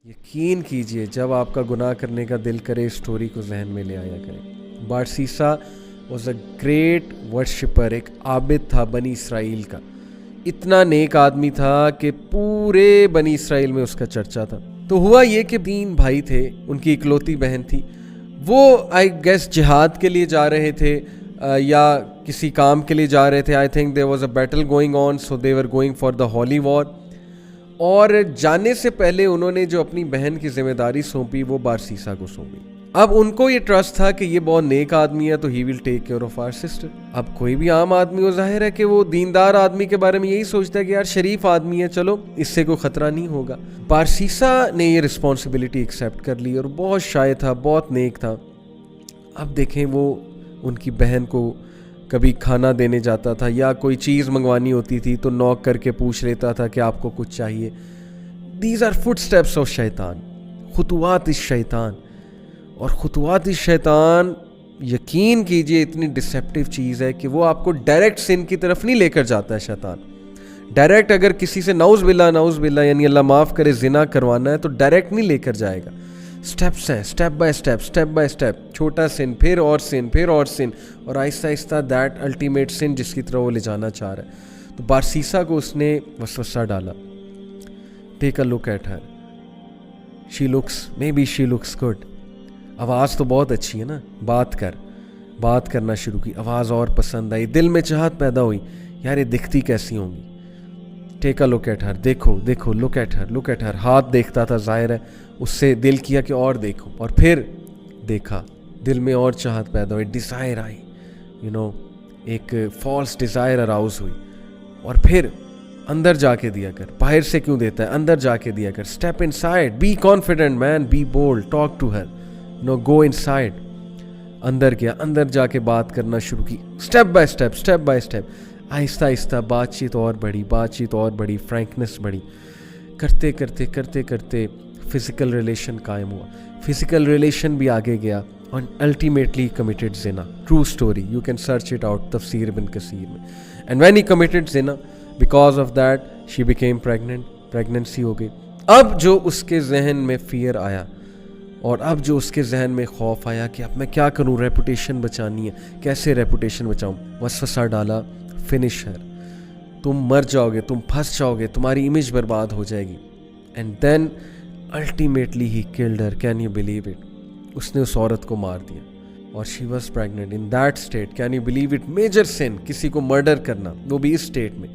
यकीन कीजिए जब आपका गुनाह करने का दिल करे इस स्टोरी को जहन में ले आया करें। बारसीसा वॉज अ ग्रेट वर्शिपर, एक आबिद था बनी इसराइल का। इतना नेक आदमी था कि पूरे बनी इसराइल में उसका चर्चा था। तो हुआ ये कि 3 भाई थे, उनकी इकलौती बहन थी। वो आई गेस जिहाद के लिए जा रहे थे या किसी काम के लिए जा रहे थे। I think there was a battle going on, so they were going for the holy war. और जाने से पहले उन्होंने जो अपनी बहन की जिम्मेदारी सौंपी वो बारसीसा को सौंपी। अब उनको ये ट्रस्ट था कि ये बहुत नेक आदमी है तो he will take care of our sister. अब कोई भी आम आदमी हो, जाहिर है कि वो दीनदार आदमी के बारे में यही सोचता है कि यार शरीफ आदमी है, चलो इससे कोई खतरा नहीं होगा। बारसीसा ने ये रिस्पॉन्सिबिलिटी एक्सेप्ट कर ली और बहुत शाय था, बहुत नेक था। अब देखें, वो उनकी बहन को कभी खाना देने जाता था या कोई चीज़ मंगवानी होती थी तो नॉक करके पूछ लेता था कि आपको कुछ चाहिए। दीज आर फुटस्टेप्स ऑफ शैतान, खुतुवात इस शैतान। और खुतुवात इस शैतान, यकीन कीजिए, इतनी डिसेप्टिव चीज़ है कि वो आपको डायरेक्ट सिन की तरफ नहीं लेकर जाता है। शैतान डायरेक्ट अगर किसी से नाउज़ बिल्ला यानी अल्लाह माफ़ करे जिना करवाना है तो डायरेक्ट नहीं लेकर जाएगा। स्टेप्स हैं, स्टेप बाय स्टेप, छोटा सिन, फिर और सिन, फिर और सिन, और आहिस्ता आहिस्ता दैट अल्टीमेट सिन जिसकी तरह वो ले जाना चाह रहा है। तो बारसीसा को उसने वसवसा डाला। Take a look at her, she looks good. आवाज़ तो बहुत अच्छी है ना, बात करना शुरू की, आवाज़ और पसंद आई, दिल में चाहत पैदा हुई, यार ये दिखती कैसी होंगी। Take a look at her, देखो, लुक एट हर। हाथ देखता था, जाहिर है उससे दिल किया कि और देखो, और फिर देखा, दिल में और चाहत पैदा हुई, डिज़ायर आई, एक फॉल्स डिज़ायर अराउज हुई। और फिर अंदर जाके दिया कर, बाहर से क्यों देता है, अंदर जाके दिया कर। Step inside, be confident man, be bold, talk to her, go inside. अंदर गया, अंदर जाके बात करना शुरू की, step by step, Aahista Aahista बातचीत और बढ़ी, फ्रैंकनेस बढ़ी। करते करते फिजिकल रिलेशन कायम हुआ, फिजिकल रिलेशन भी आगे गया और ultimately committed Jinnah. True story, you can search it out तफसीर इब्न कसीर में। And when he committed Jinnah, because of that she became pregnant, pregnancy हो गई। अब जो उसके जहन में फियर आया और अब जो उसके जहन में खौफ आया कि अब मैं क्या करूं, रेपुटेशन बचानी है, कैसे रेपुटेशन बचाऊं। वसवसा डाला, फिनिश हर, तुम मर जाओगे, तुम फंस जाओगे, तुम्हारी इमेज बर्बाद हो जाएगी। And then ultimately he killed her, can you believe it. उसने उस औरत को मार दिया और she was pregnant in that state. Can you believe it, major sin, किसी को मर्डर करना, वो भी इस स्टेट में,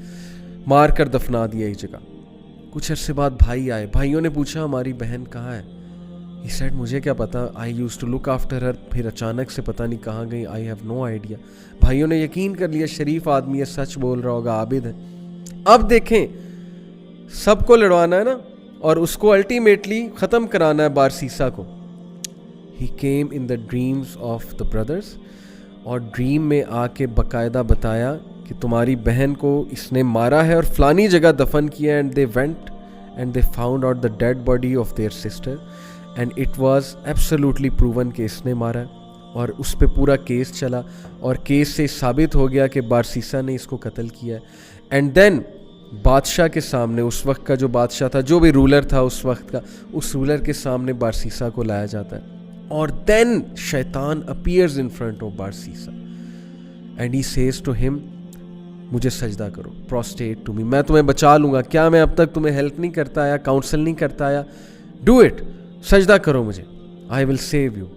मार कर दफना दिया एक जगह। कुछ अरसे बाद भाई आए, भाइयों ने पूछा हमारी बहन कहाँ है। ही सेड मुझे क्या पता, I used to look after her. फिर अचानक से पता नहीं कहाँ गई, आई हैव नो आइडिया। भाइयों ने यकीन कर लिया शरीफ आदमी है, सच बोल रहा होगा, आबिद है। अब देखें, सबको लड़वाना है ना, और उसको अल्टीमेटली ख़त्म कराना है बारसीसा को। He came in the dreams of the brothers, और ड्रीम में आके बाकायदा बताया कि तुम्हारी बहन को इसने मारा है और फलानी जगह दफन किया। And they went and they found out the dead body of their sister and it was absolutely proven कि इसने मारा है। और उस पर पूरा केस चला और केस से साबित हो गया कि बारसीसा ने इसको कत्ल किया है। एंड देन बादशाह के सामने, उस वक्त का जो बादशाह था, जो भी रूलर था उस वक्त का, उस रूलर के सामने बारसीसा को लाया जाता है। और देन शैतान appears in front of Barsisa and he says to him, मुझे सजदा करो, प्रोस्टेट टू मी, मैं तुम्हें बचा लूँगा। क्या मैं अब तक तुम्हें हेल्प नहीं करता आया, काउंसल नहीं करता आया? डू इट, सजदा करो मुझे, आई विल सेव यू।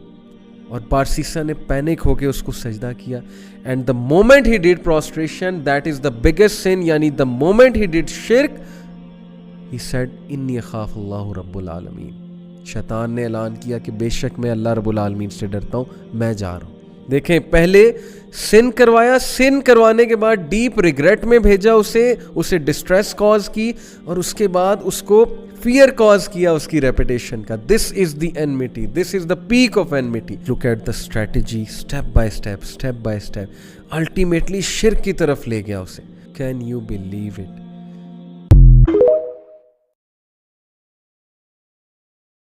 और बारसीसा ने पैनिक होके उसको सजदा किया। And the moment he did prostration, that is the biggest sin, यानी द मोमेंट ही डिड शिर्क, ही सेड इन्नी अखाफ अल्लाह रब्बुल आलमीन। शैतान ने ऐलान किया कि बेशक मैं अल्लाह रब्बुल आलमीन से डरता हूँ, मैं जा रहा हूँ। देखें, पहले सिन करवाया, सिन करवाने के बाद डीप रिग्रेट में भेजा उसे डिस्ट्रेस कॉज की, और उसके बाद उसको फियर कॉज किया उसकी रेपुटेशन का। This is the enmity, this is the peak of enmity. Look at the strategy, step by step, ultimately शिर्क की तरफ ले गया उसे। Can you believe it?